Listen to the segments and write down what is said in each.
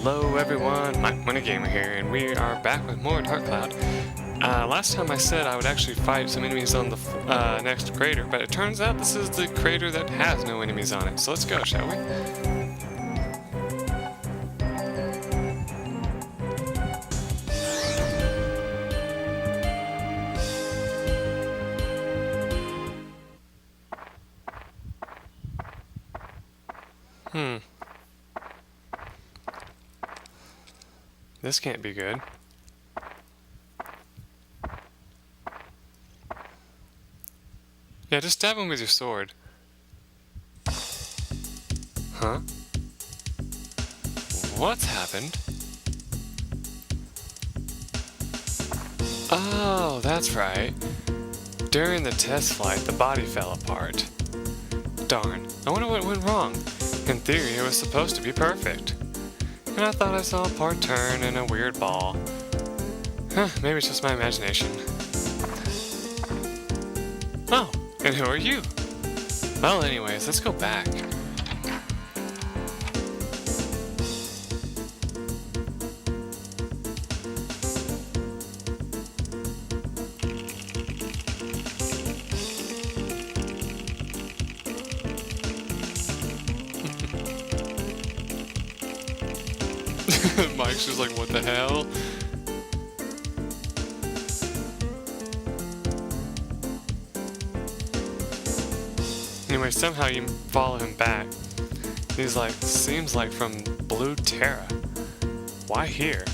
Hello everyone, MikeMoneyGMR here, and we are back with more Dark Cloud. Last time I said I would actually fight some enemies on the next crater, but it turns out this is the crater that has no enemies on it. So let's go, shall we? This can't be good. Yeah, just stab him with your sword. Huh? What's happened? Oh, that's right. During the test flight, the body fell apart. Darn, I wonder what went wrong. In theory, it was supposed to be perfect. And I thought I saw a part turn in a weird ball. Huh, maybe it's just my imagination. Oh, and who are you? Well, anyways, let's go back. Mike's just like, what the hell? Anyway, somehow you follow him back. He's like, seems like from Blue Terra. Why here?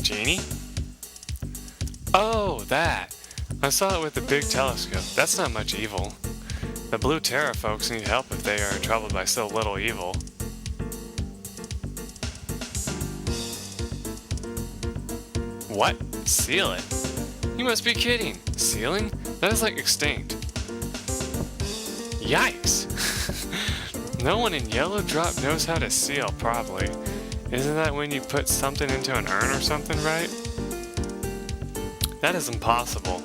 Genie? Oh, that! I saw it with the big telescope. That's not much evil. The Blue Terra folks need help if they are troubled by so little evil. What? Seal it? You must be kidding. Sealing? That is like extinct. Yikes! No one in Yellow Drop knows how to seal, probably. Isn't that when you put something into an urn or something, right? That is impossible.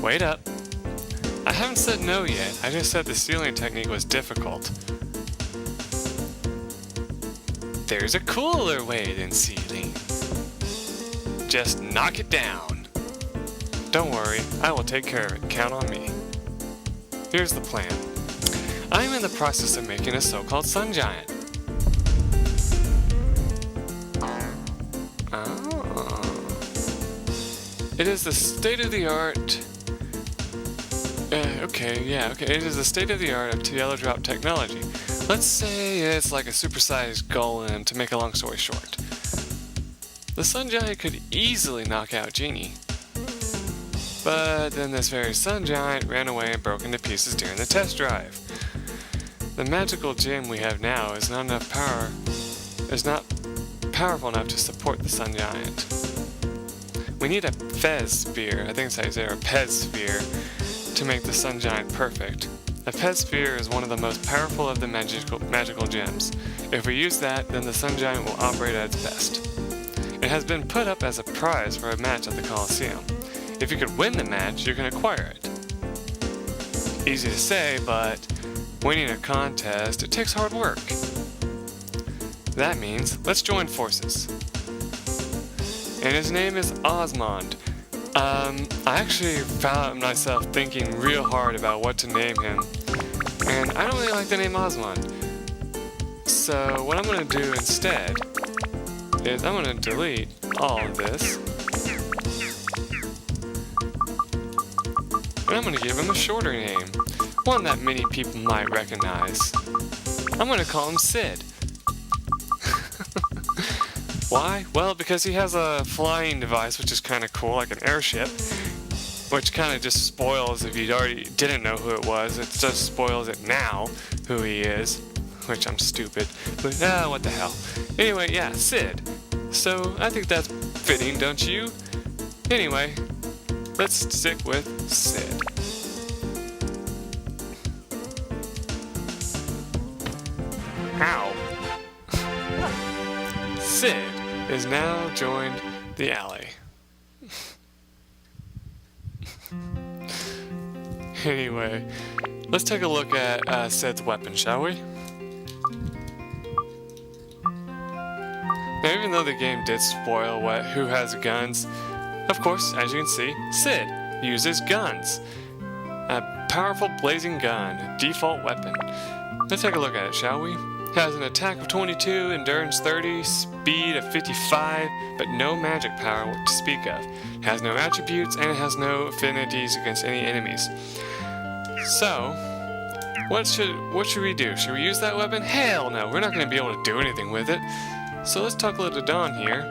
Wait up. I haven't said no yet, I just said the sealing technique was difficult. There's a cooler way than sealing. Just knock it down. Don't worry, I will take care of it, count on me. Here's the plan. I am in the process of making a so-called sun giant. Oh. It is the state-of-the-art... It is the state-of-the-art of Yellow Drop technology. Let's say it's like a supersized golem, to make a long story short. The Sun Giant could easily knock out Genie. But then this very Sun Giant ran away and broke into pieces during the test drive. The magical gem we have now is not powerful enough to support the Sun Giant. We need a Fez sphere, I think it's how you say it, or Pez sphere, to make the Sun Giant perfect. A Pez sphere is one of the most powerful of the magical gems. If we use that, then the Sun Giant will operate at its best. It has been put up as a prize for a match at the Coliseum. If you could win the match, you can acquire it. Easy to say, but winning a contest, it takes hard work. That means, let's join forces. And his name is Osmond. I actually found myself thinking real hard about what to name him, and I don't really like the name Osmond. So what I'm going to do instead is I'm going to delete all of this, and I'm going to give him a shorter name, one that many people might recognize. I'm going to call him Sid. Why? Well, because he has a flying device, which is kind of cool, like an airship, which kind of just spoils if you already didn't know who it was. It just spoils it now, who he is, which I'm stupid, but what the hell. Anyway, yeah, Sid. So, I think that's fitting, don't you? Anyway, let's stick with Sid. Ow. Sid is now joined the alley. Anyway, let's take a look at Sid's weapon, shall we? Now, even though the game did spoil who has guns, of course, as you can see, Sid uses guns. A powerful blazing gun, default weapon. Let's take a look at it, shall we? It has an attack of 22, endurance 30, speed of 55, but no magic power to speak of. It has no attributes, and it has no affinities against any enemies. So, what should we do? Should we use that weapon? Hell no, we're not going to be able to do anything with it. So let's talk a little to Dawn here.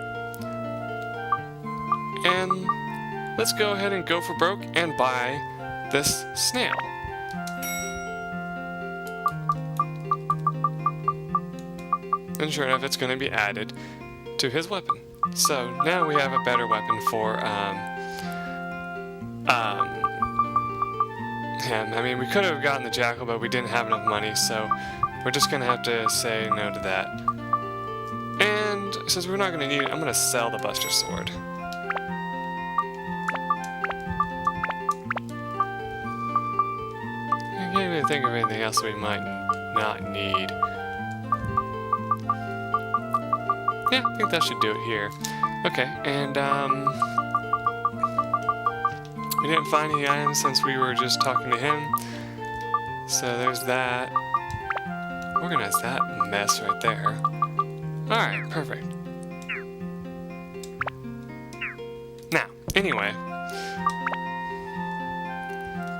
And let's go ahead and go for broke and buy this snail. And sure enough, it's going to be added to his weapon. So now we have a better weapon for him. I mean, we could have gotten the jackal, but we didn't have enough money, so we're just going to have to say no to that. And since we're not going to need it, I'm going to sell the Buster Sword. I can't even think of anything else we might not need. Yeah, I think that should do it here. Okay, and we didn't find any items since we were just talking to him. So there's that. Organize that mess right there. Alright, perfect. Now, anyway,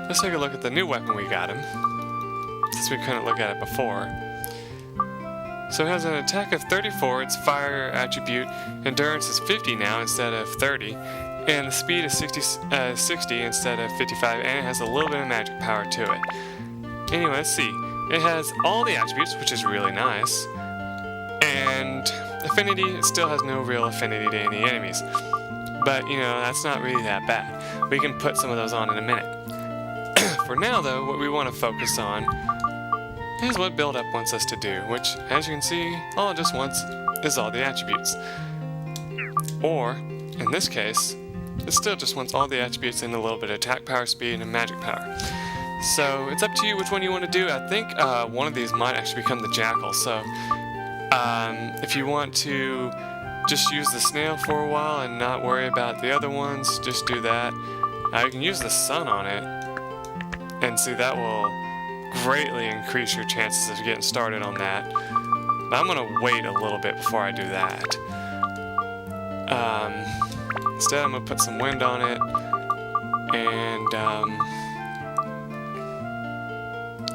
let's take a look at the new weapon we got him, since we couldn't look at it before. So it has an attack of 34, its fire attribute, endurance is 50 now instead of 30, and the speed is 60 instead of 55, and it has a little bit of magic power to it. Anyway, let's see. It has all the attributes, which is really nice. And affinity, it still has no real affinity to any enemies. But, you know, that's not really that bad. We can put some of those on in a minute. For now, though, what we want to focus on is what Build Up wants us to do, which, as you can see, all it just wants is all the attributes. Or, in this case, it still just wants all the attributes and a little bit of attack power, speed, and magic power. So, it's up to you which one you want to do. I think one of these might actually become the jackal, so if you want to just use the snail for a while and not worry about the other ones, just do that. You can use the sun on it, and see, that will greatly increase your chances of getting started on that. But I'm going to wait a little bit before I do that. Instead, I'm going to put some wind on it, and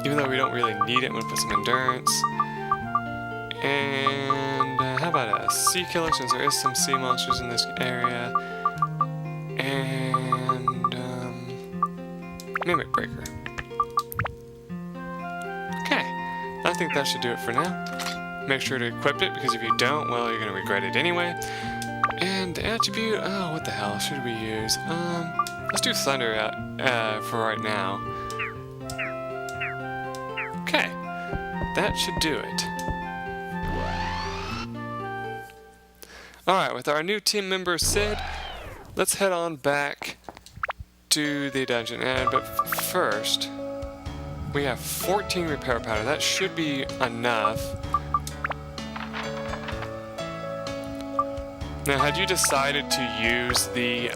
even though we don't really need it, I'm going to put some endurance. And how about a sea killer, since there is some sea monsters in this area. And mimic breaker. Okay, I think that should do it for now. Make sure to equip it, because if you don't, well, you're going to regret it anyway. And the attribute, oh, what the hell should we use? Let's do thunder for right now. Okay, that should do it. Alright, with our new team member Sid, let's head on back to the dungeon. But first, we have 14 repair powder. That should be enough. Now, had you decided to use the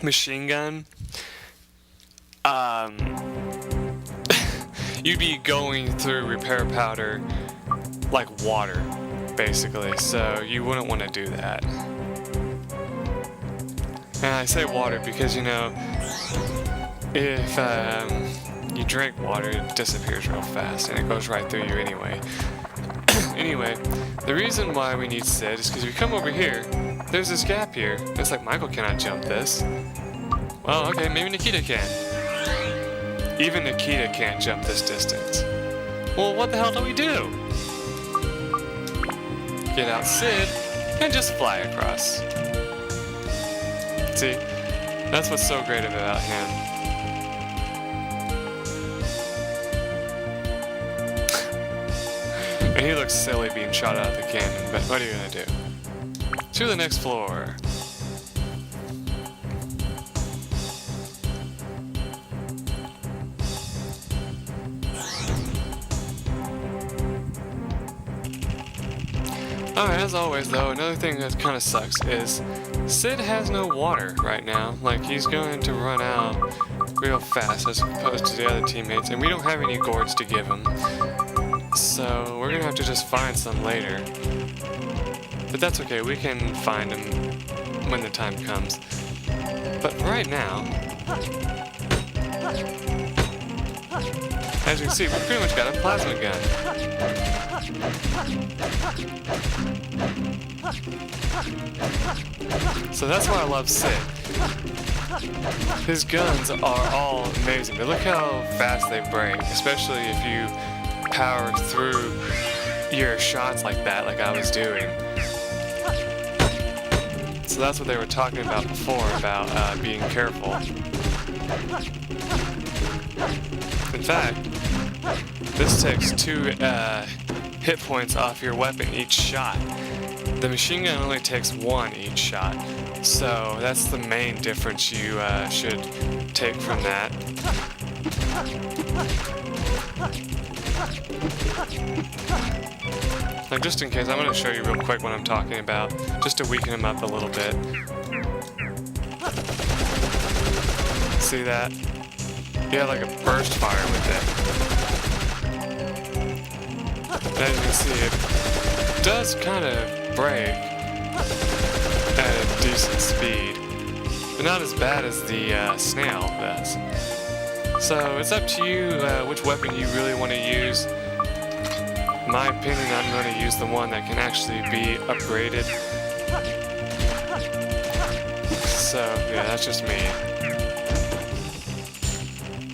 machine gun, you'd be going through repair powder like water, basically, so you wouldn't want to do that. And I say water because, you know, if you drink water, it disappears real fast, and it goes right through you anyway. Anyway, the reason why we need Sid is because if you come over here, there's this gap here. It's like, Michael cannot jump this. Well, okay, maybe Nikita can. Even Nikita can't jump this distance. Well, what the hell do we do? Get out Sid, and just fly across. See, that's what's so great about him. And he looks silly being shot out of the cannon, but what are you gonna do? To the next floor. Alright, as always though, another thing that kind of sucks is Sid has no water right now. Like, he's going to run out real fast as opposed to the other teammates, and we don't have any gourds to give him. So we're gonna have to just find some later. But that's okay, we can find them when the time comes. But right now, as you can see, we pretty much got a plasma gun. So that's why I love Sid. His guns are all amazing, but look how fast they break, especially if you power through your shots like that, like I was doing. So that's what they were talking about before, about being careful. In fact, this takes 2 hit points off your weapon each shot. The machine gun only takes 1 each shot. So that's the main difference you should take from that. Like, just in case, I'm going to show you real quick what I'm talking about, just to weaken him up a little bit. See that? You have like a burst fire with it. As you can see, it does kind of break at a decent speed, but not as bad as the snail does. So it's up to you which weapon you really want to use. In my opinion, I'm going to use the one that can actually be upgraded. So yeah, that's just me.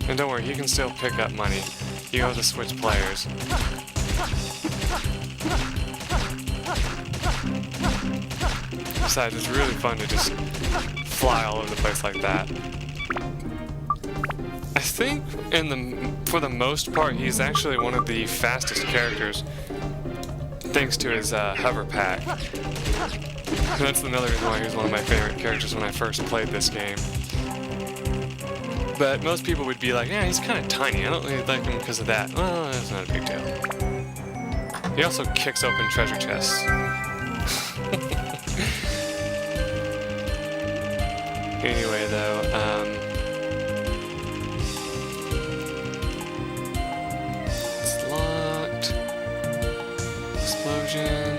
And don't worry, you can still pick up money. You don't have to switch players. Besides, it's really fun to just fly all over the place like that. I think for the most part, he's actually one of the fastest characters, thanks to his hover pack. That's another reason why he was one of my favorite characters when I first played this game. But most people would be like, yeah, he's kind of tiny. I don't really like him because of that. Well, that's not a big deal. He also kicks open treasure chests. Anyway, though, it's locked. Explosion.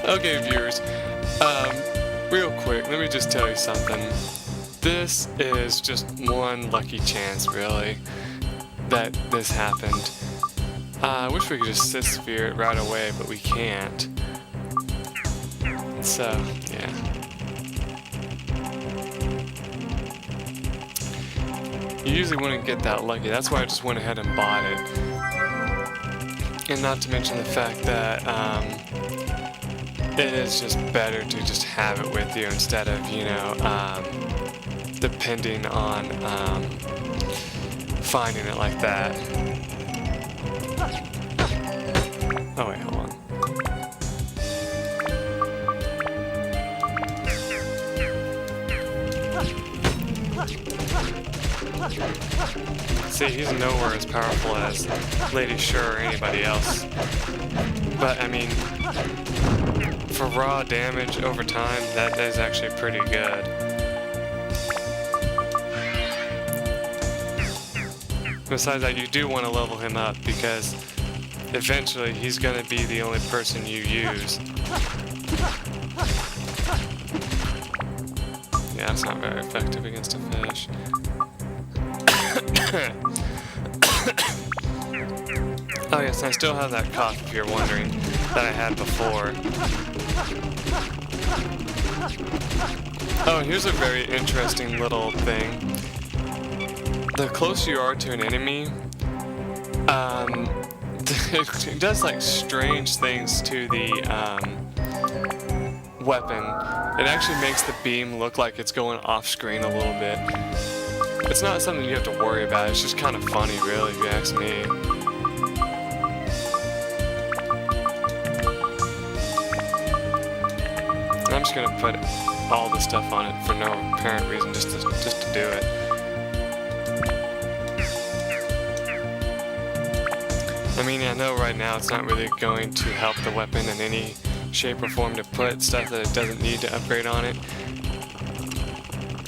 Okay, viewers. Real quick, let me just tell you something. This is just one lucky chance, really, that this happened. I wish we could just sphere it right away, but we can't. So, yeah. You usually wouldn't get that lucky. That's why I just went ahead and bought it. And not to mention the fact that it is just better to just have it with you instead of, you know, depending on finding it like that. Oh wait, hold on. See, he's nowhere as powerful as Lady Sure or anybody else. But, I mean, for raw damage over time, that is actually pretty good. Besides that, you do want to level him up because eventually he's going to be the only person you use. Yeah, that's not very effective against a fish. Oh yes, I still have that cough if you're wondering, that I had before. Oh, here's a very interesting little thing. The closer you are to an enemy, it does like strange things to the weapon. It actually makes the beam look like it's going off screen a little bit. It's not something you have to worry about, it's just kind of funny really, if you ask me. I'm just gonna put all this stuff on it for no apparent reason, just to do it. I mean, I know right now it's not really going to help the weapon in any shape or form to put stuff that it doesn't need to upgrade on it.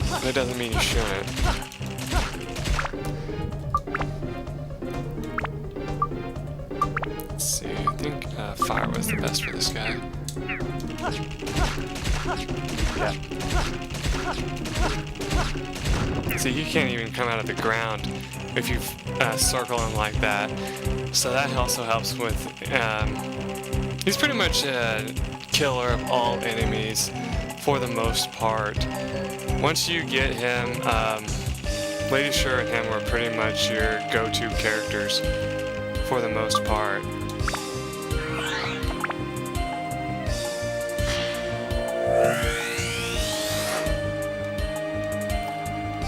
But it doesn't mean you shouldn't. Let's see, I think fire was the best for this guy. Yeah. See, he can't even come out of the ground if you circle him like that. So that also helps with... he's pretty much a killer of all enemies for the most part. Once you get him, Lady Sure and him are pretty much your go-to characters for the most part.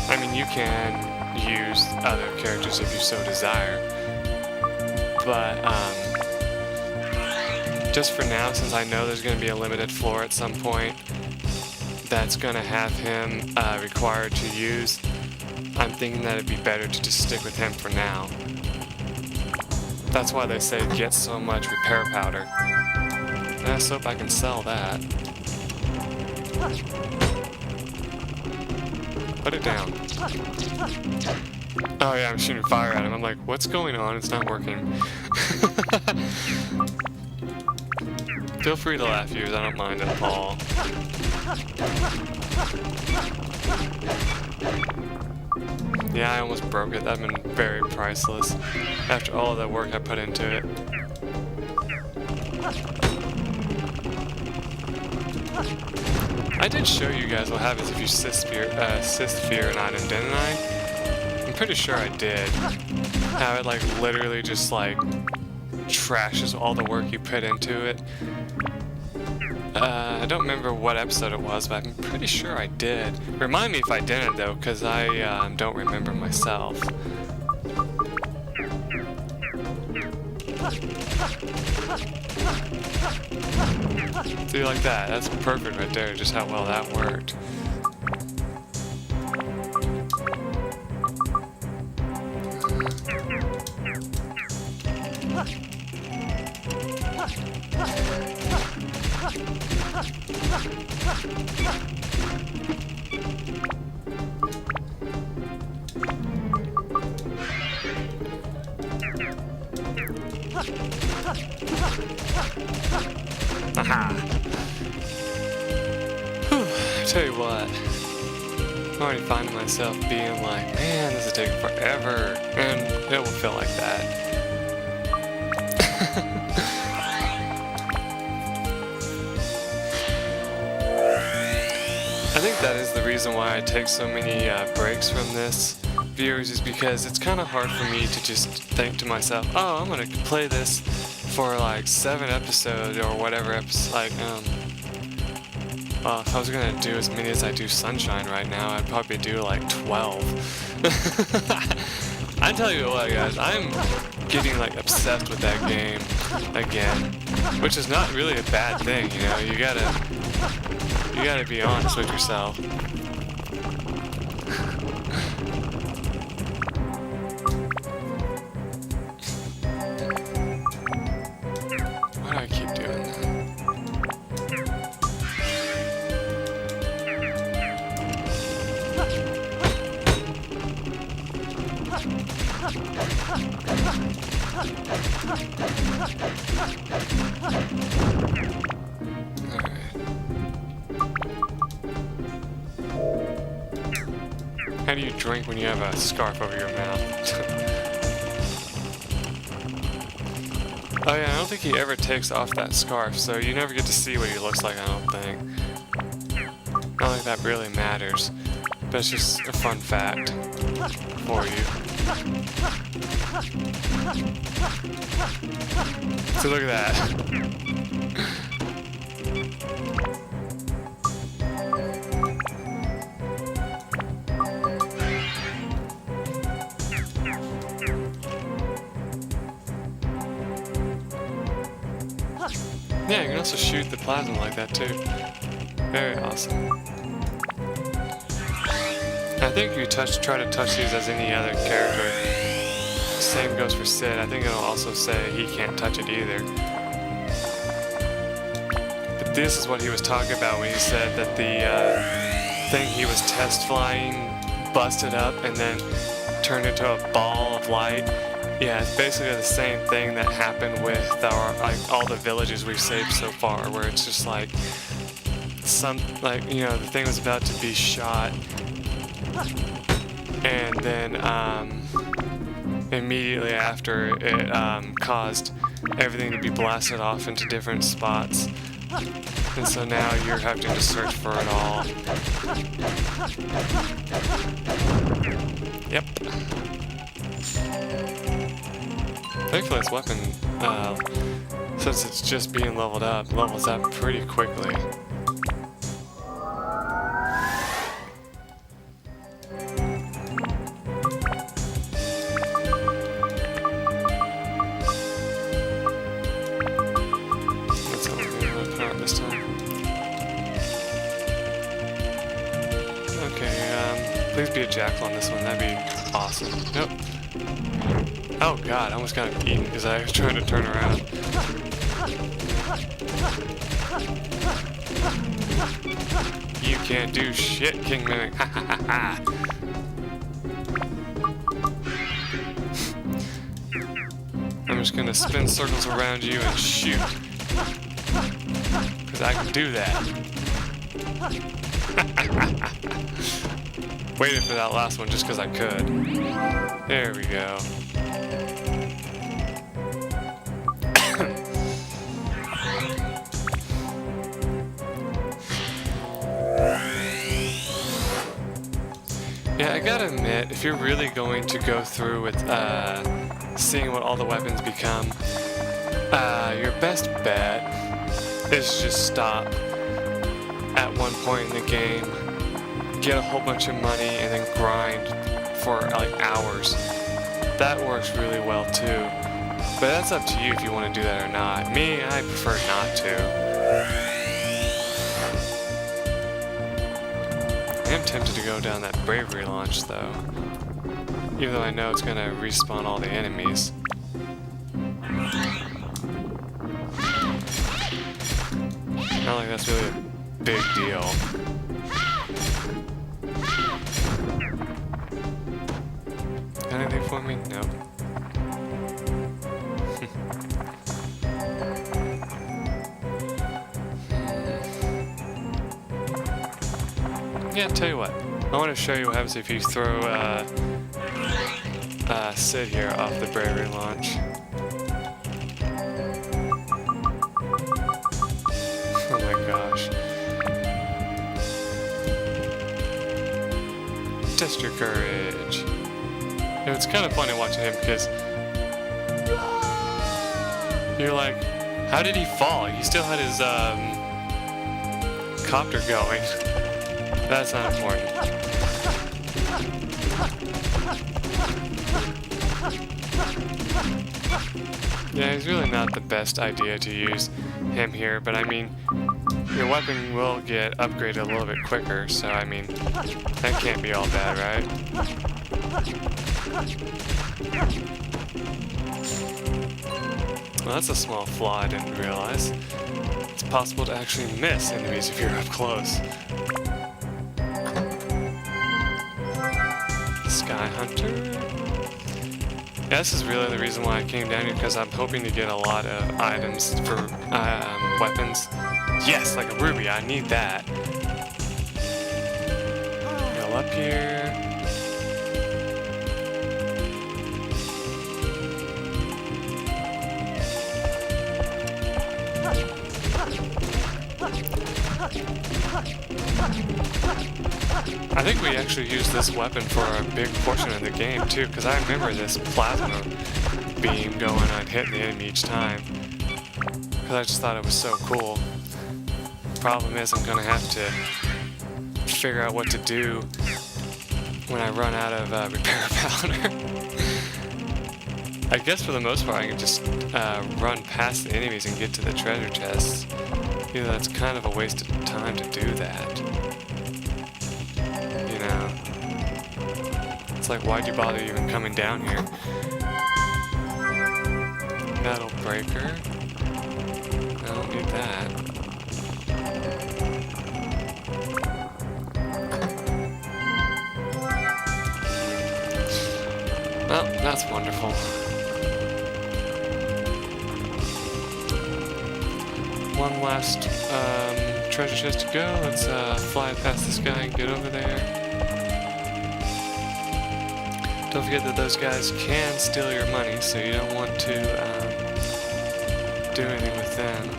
I mean, you can use other characters if you so desire, but just for now, since I know there's going to be a limited floor at some point that's going to have him required to use, I'm thinking that it'd be better to just stick with him for now. That's why they say get so much repair powder. And I just hope I can sell that. Put it down. Oh yeah, I'm shooting fire at him. I'm like, what's going on? It's not working. Feel free to laugh, viewers. I don't mind at all. Yeah, I almost broke it. That'd been very priceless after all of the work I put into it. I did show you guys what happens if you Sith Fear an item, didn't I? I'm pretty sure I did. How it like literally just like trashes all the work you put into it. I don't remember what episode it was, but I'm pretty sure I did. Remind me if I didn't though, because I don't remember myself. See, like that. That's perfect right there, just how well that worked. Aha! Whew, I tell you what, I'm already finding myself being like, man, this is taking forever, and it will feel like that. I think that is the reason why I take so many breaks from this, viewers, is because it's kind of hard for me to just think to myself, oh, I'm gonna play this for like 7 episodes or whatever episode. Like, well, if I was gonna do as many as I do Sunshine right now, I'd probably do like 12. I tell you what, guys, I'm getting like obsessed with that game again, which is not really a bad thing, you know. You gotta be honest with yourself. Why do I keep doing that? How do you drink when you have a scarf over your mouth? Oh yeah, I don't think he ever takes off that scarf, so you never get to see what he looks like, I don't think. Not like that really matters, but it's just a fun fact for you. So look at that. Yeah, you can also shoot the plasma like that too. Very awesome. I think you try to touch these as any other character. same goes for Sid. I think it'll also say he can't touch it either. But this is what he was talking about when he said that the thing he was test flying busted up and then turned into a ball of light. Yeah, it's basically the same thing that happened with our, like, all the villages we've saved so far, where it's just like you know, the thing was about to be shot, and then immediately after it caused everything to be blasted off into different spots, and so now you're having to search for it all. Yep. Thankfully this weapon, since it's just being leveled up, levels up pretty quickly. Let's hope we have a power this time. Okay, please be a jackal on this one, that'd be awesome. Nope. Oh god, I almost got eaten because I was trying to turn around. You can't do shit, King Mimic. Ha ha ha ha. I'm just gonna spin circles around you and shoot. Because I can do that. Waited for that last one just because I could. There we go. Yeah, I gotta admit, if you're really going to go through with seeing what all the weapons become, your best bet is just stop at one point in the game, get a whole bunch of money, and then grind for like hours. That works really well too. But that's up to you if you want to do that or not. Me, I prefer not to. I am tempted to go down that bravery launch though, even though I know it's gonna respawn all the enemies. Not like that's really a big deal. Got anything for me? Nope. Yeah, tell you what. I want to show you what happens if you throw Sid here off the bravery launch. Oh my gosh. Test your courage. You know, it's kind of funny watching him because you're like, how did he fall? He still had his copter going. That's not important. Yeah, it's really not the best idea to use him here, but I mean, your weapon will get upgraded a little bit quicker, so I mean, that can't be all bad, right? Well, that's a small flaw I didn't realize. It's possible to actually miss enemies if you're up close. Sky Hunter. Yeah, this is really the reason why I came down here, because I'm hoping to get a lot of items for weapons. Yes, like a ruby, I need that. Go up here. I think we actually used this weapon for a big portion of the game too, because I remember this plasma beam going on hitting the enemy each time. Because I just thought it was so cool. Problem is, I'm gonna have to figure out what to do when I run out of repair powder. I guess for the most part I can just run past the enemies and get to the treasure chests. You know, that's kind of a waste of time to do that. You know, it's like, why'd you bother even coming down here? metal breaker. I don't need that. Well, that's wonderful. One last treasure chest to go. Let's fly past this guy and get over there. Don't forget that those guys can steal your money, so you don't want to do anything with them.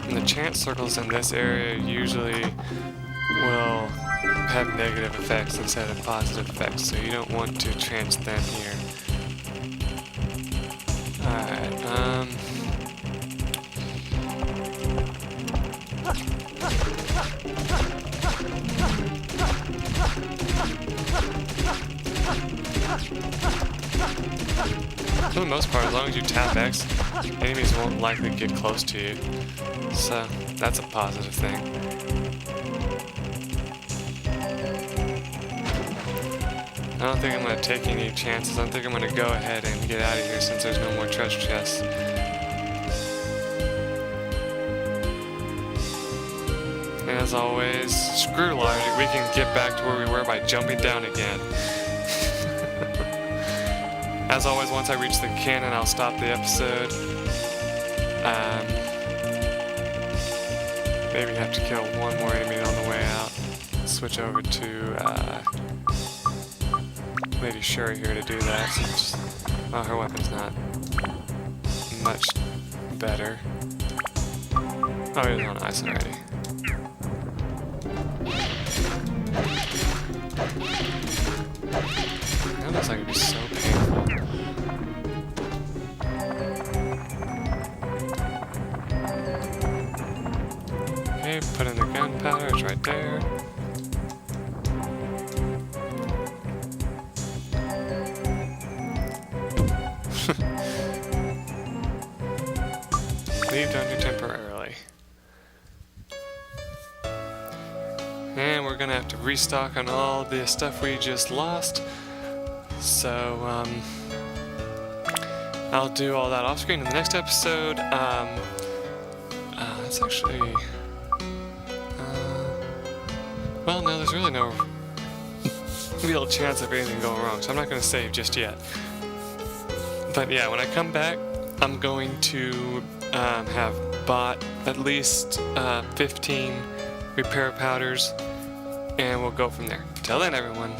And the chance circles in this area usually will have negative effects instead of positive effects, so you don't want to chance them here. Alright, for the most part, as long as you tap X, enemies won't likely get close to you. So, that's a positive thing. I don't think I'm going to take any chances. I think I'm going to go ahead and get out of here since there's no more treasure chests. And as always, screw logic, we can get back to where we were by jumping down again. As always, once I reach the cannon, I'll stop the episode. Maybe have to kill one more enemy on the way out. Switch over to Lady Shuri here to do that, since well, her weapon's not much better. Oh, it is on ice already. That looks like it'd be so painful. Okay, put in the gunpowder, it's right there. Leave dungeon temporarily. And we're gonna have to restock on all the stuff we just lost. So, I'll do all that off screen in the next episode. It's actually... well, no, there's really no real chance of anything going wrong, so I'm not going to save just yet. But yeah, when I come back, I'm going to have bought at least 15 repair powders, and we'll go from there. Till then, everyone,